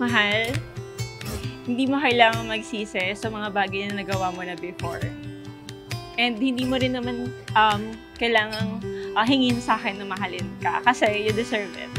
Mahal, hindi mo kailangan magsisi sa mga bagay na nagawa mo na before. And hindi mo rin naman kailangang hingin sa akin na mahalin ka kasi you deserve it.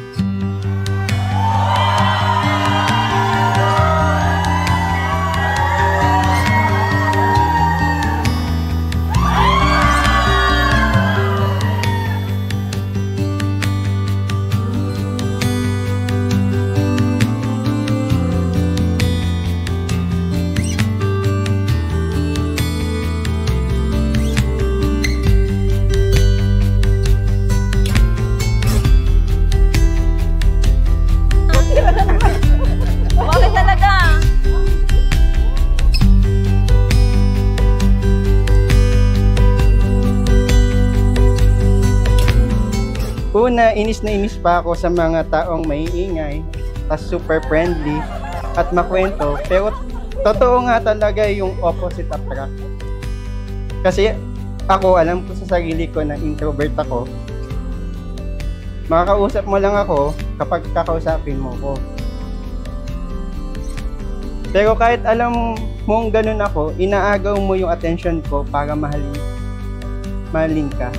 Una, inis na inis pa ako sa mga taong maiingay, at super friendly, at makwento. Pero totoo nga talaga yung opposite attract. Kasi ako, alam ko sa sarili ko na introvert ako. Makakausap mo lang ako kapag kakausapin mo ko. Pero kahit alam mong ganun ako, inaagaw mo yung attention ko para mahalin ka.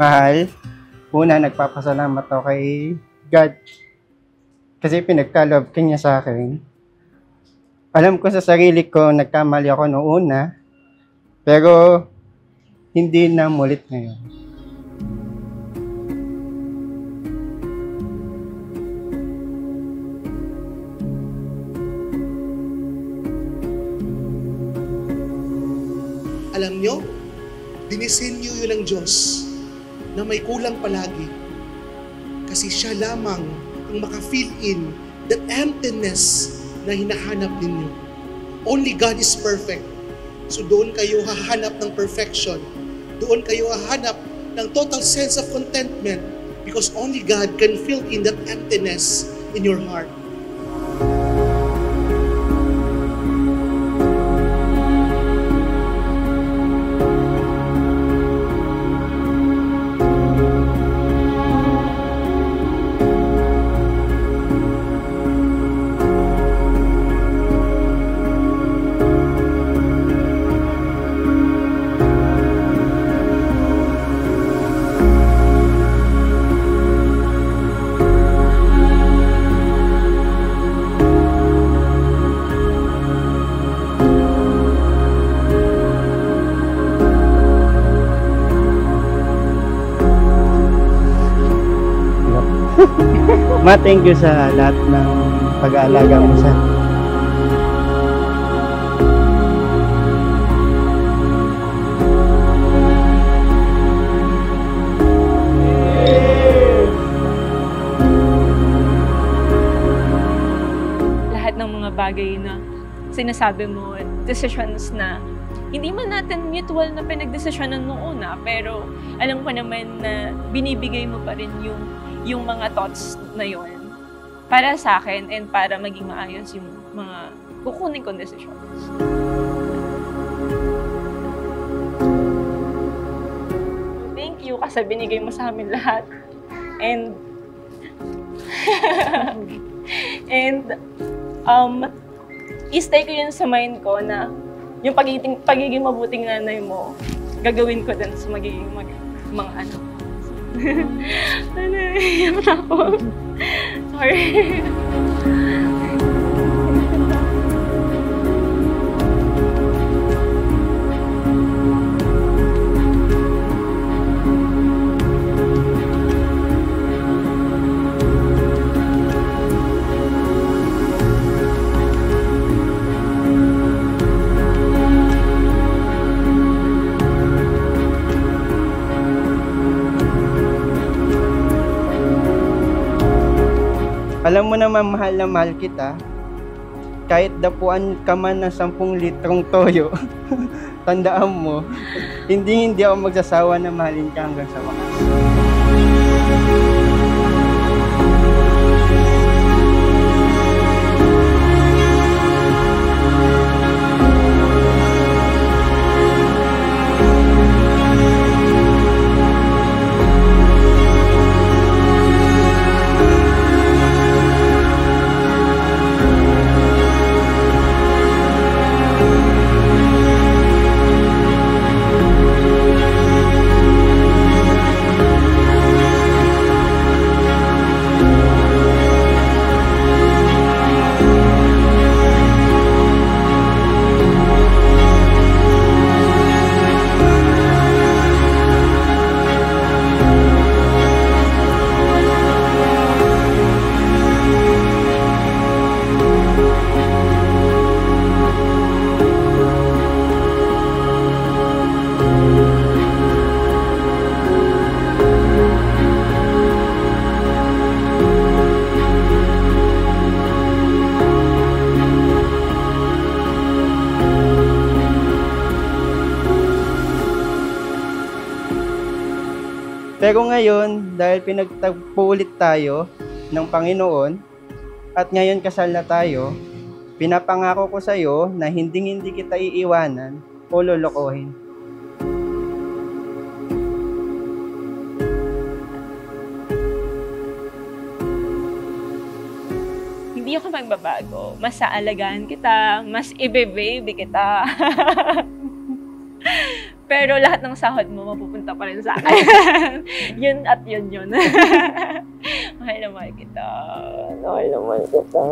Mahal, una nagpapasalamat ako kay God kasi pinagka-love ka niya sa akin. Alam ko sa sarili ko nagkamali ako noong una, pero hindi na mulit ngayon. Alam nyo, dinisenyo yun ng Diyos na may kulang palagi. Kasi siya lamang ang maka-fill in that emptiness na hinahanap ninyo. Only God is perfect. So doon kayo hahanap ng perfection. Doon kayo hahanap ng total sense of contentment because only God can fill in that emptiness in your heart. Ma, thank you sa lahat ng pag-aalaga mo sa lahat ng mga bagay na sinasabi mo, decisions na hindi man natin mutual na pinagdesisyonan noong una, pero alam ko naman na binibigay mo pa rin yung mga thoughts na yun para sa akin and para maging maayos yung mga kukunin kong decisions. Thank you kasi binigay mo sa amin lahat. And i-stay ko yun sa mind ko na yung pagiging mabuting nanay mo, gagawin ko din sa magiging mga ano. Iyak na ako. Sorry. Alam mo naman, mahal na mahal kita. Kahit dapuan ka man ng 10 litrong toyo, tandaan mo, hindi ako magsasawa na mahalin ka hanggang sa wakas. Pero ngayon, dahil pinagtagpo ulit tayo ng Panginoon, at ngayon kasal na tayo, pinapangako ko sa iyo na hindi kita iiwanan o lolokohin. Hindi ako magbabago. Mas aalagaan kita, mas ibe-baby kita. Pero lahat ng sahod mo, mapupunta pa rin sa akin. Yun at yun. Mahal na mahal kita. Mahal na mahal kita.